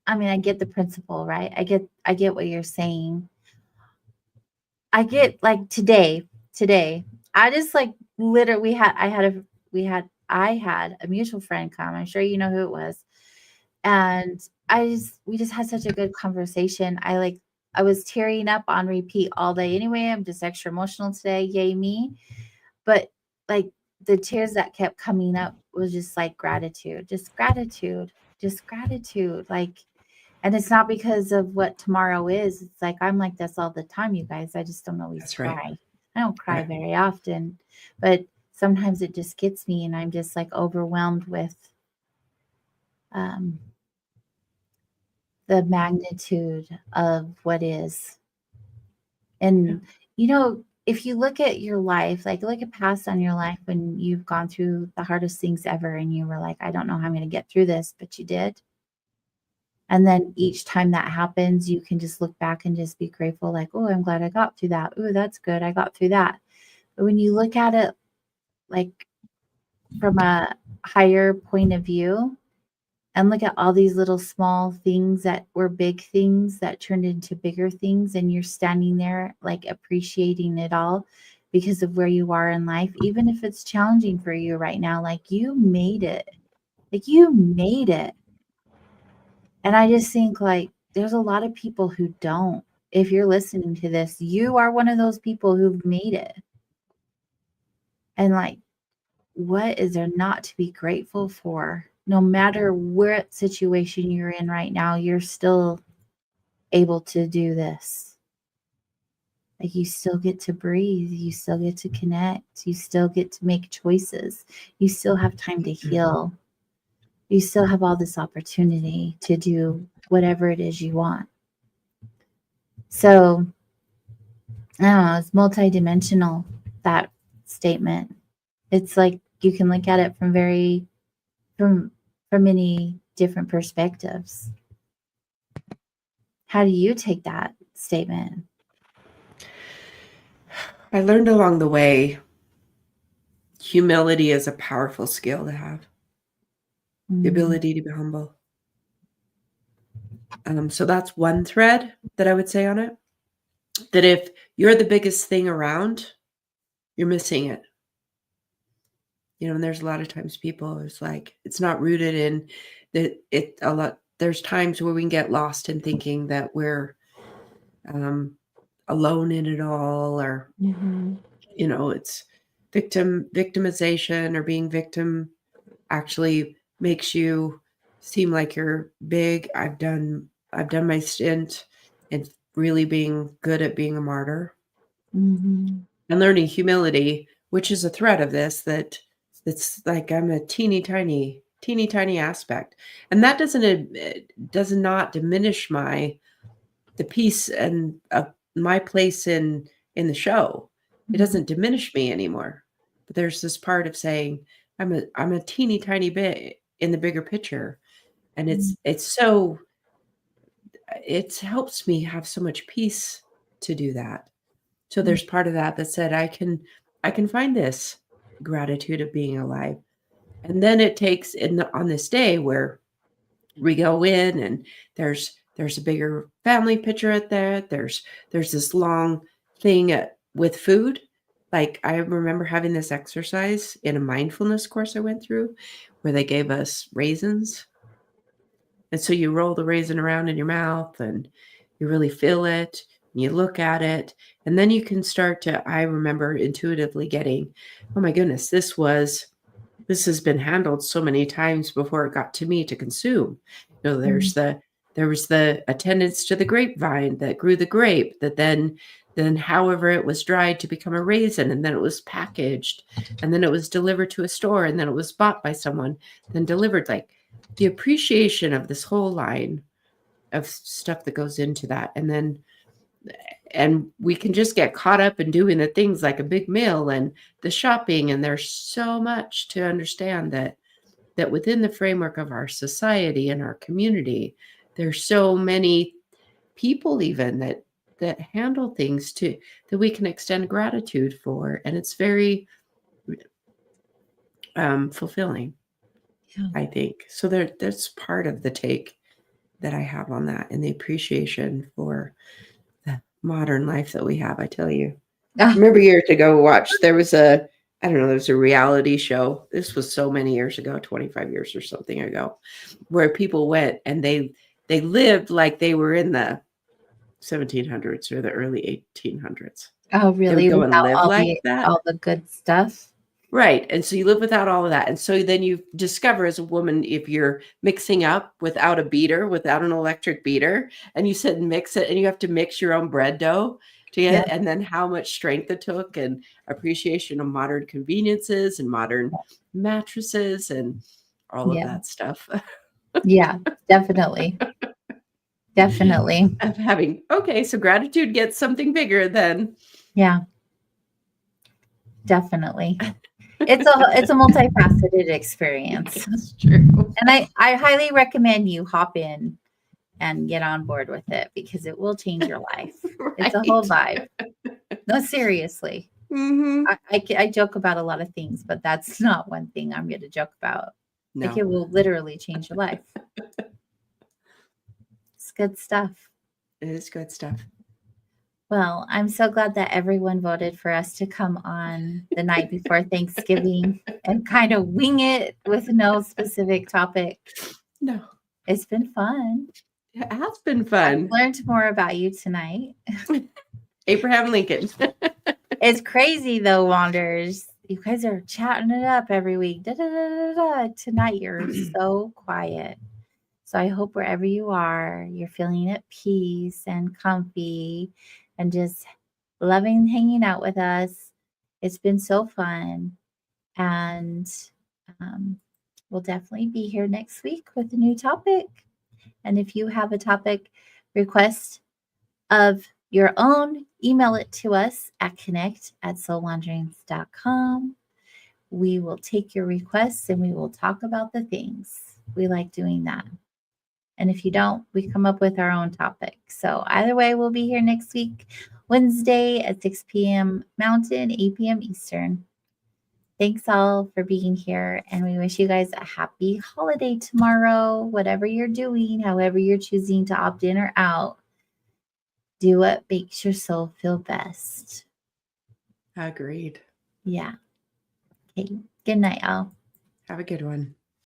I mean, I get the principle, right? I get what you're saying. I get like today, I just like literally I had a mutual friend come. I'm sure you know who it was. And we just had such a good conversation. I was tearing up on repeat all day anyway. I'm just extra emotional today. Yay me. But like the tears that kept coming up was just like gratitude. Like, And it's not because of what tomorrow is. It's like I'm like this all the time, you guys. I just don't always
That's right.
cry. I don't cry
Right.
very often, but sometimes it just gets me and I'm just like overwhelmed with um, the magnitude of what is.
Yeah.
And, if you look at your life, like look at past on your life when you've gone through the hardest things ever and you were like, I don't know how I'm going to get through this, but you did. And then each time that happens, you can just look back and just be grateful, like, oh, I'm glad I got through that. Oh, that's good. I got through that. But when you look at it like from a higher point of view and look at all these little small things that were big things that turned into bigger things, and you're standing there like appreciating it all because of where you are in life, even if it's challenging for you right now, like you made it. Like you made it. And I just think like there's a lot of people who don't. If you're listening to this, you are one of those people who've made it. And like, what is there not to be grateful for? No matter what situation you're in right now, you're still able to do this. Like you still get to breathe, you still get to connect, you still get to make choices, you still have time to heal, you still have all this opportunity to do whatever it is you want. So I don't know, it's multidimensional, that statement. It's like you can look at it from many different perspectives. How do you take that statement?
I learned along the way humility is a powerful skill to have, the
Mm,
ability to be humble. So that's one thread that I would say on it. That if you're the biggest thing around, you're missing it. And there's a lot of times people, it's like it's not rooted in that. It a lot. There's times where we can get lost in thinking that we're alone in it all, or
mhm,
it's victimization, or being victim actually makes you seem like you're big. I've done my stint in really being good at being a martyr
mhm,
and learning humility, which is a thread of this, that it's like I'm a teeny tiny aspect, and that does not diminish the piece and my place in the show. It
mhm,
doesn't diminish me anymore. But there's this part of saying I'm a teeny tiny bit in the bigger picture, and
mhm,
it helps me have so much peace to do that. So
mhm,
there's part of that said I can find this gratitude of being alive. And then it takes on this day where we go in and there's a bigger family picture at there. There's this long thing with food. Like I remember having this exercise in a mindfulness course I went through where they gave us raisins. And so you roll the raisin around in your mouth and you really feel it. And you look at it, and then you can start to, I remember intuitively getting, oh my goodness, this has been handled so many times before it got to me to consume.
mhm,
There was the attendance to the grapevine that grew the grape, that then however it was dried to become a raisin, and then it was packaged, and then it was delivered to a store, and then it was bought by someone, then delivered. Like the appreciation of this whole line of stuff that goes into that. And we can just get caught up in doing the things like a big meal and the shopping, and there's so much to understand that within the framework of our society and our community, there's so many people even that handle things to that we can extend gratitude for, and it's very fulfilling,
yeah.
I think. So that's part of the take that I have on that, and the appreciation for the modern life that we have. I tell you,
Ah,
remember years ago, I don't know, there was a reality show. This was so many years ago, 25 years or something ago, where people went and they lived like they were in the 1700s or the early 1800s.
oh,
They would
really?
go and
Without
live
all
like
the
that.
all the good stuff?
Right. And so you live without all of that. And so then you discover as a woman, if you're mixing up without a beater, without an electric beater, and you said mix it and you have to mix your own bread dough to
Yeah.
get, and then how much strength it took and appreciation of modern conveniences and modern mattresses and all of
Yeah.
that stuff
Yeah, definitely. Definitely.
of having, okay, so gratitude gets something bigger than.
Yeah, definitely. It's a multifaceted experience.
It's true.
And I highly recommend you hop in and get on board with it because it will change your life. It's a whole
Right.
vibe. No, seriously.
Mm-hmm.
I joke about a lot of things, but that's not one thing I'm going to joke about. Like,
No,
it will literally change your life. It's good stuff.
it is good stuff.
Well, I'm so glad that everyone voted for us to come on the night before Thanksgiving and kind of wing it with no specific topic.
No,
It's been fun.
it has been
I've
fun.
learned more about you tonight.
Abraham Lincoln.
It's crazy though, Wanders. You guys are chatting it up every week. Da, da, da, da, da. Tonight you're so quiet. So I hope wherever you are, you're feeling at peace and comfy and just loving hanging out with us. It's been so fun. And we'll definitely be here next week with a new topic. And if you have a topic request of your own, email it to us at connect@soulwanderings.com. We will take your requests and we will talk about the things. We like doing that. And if you don't, we come up with our own topic. So either way, we'll be here next week, Wednesday at 6 p.m. Mountain, 8 p.m. Eastern. Thanks all for being here. And we wish you guys a happy holiday tomorrow. Whatever you're doing, however you're choosing to opt in or out, do what makes your soul feel best.
Agreed.
Yeah. Okay. Good night, y'all.
Have a good one.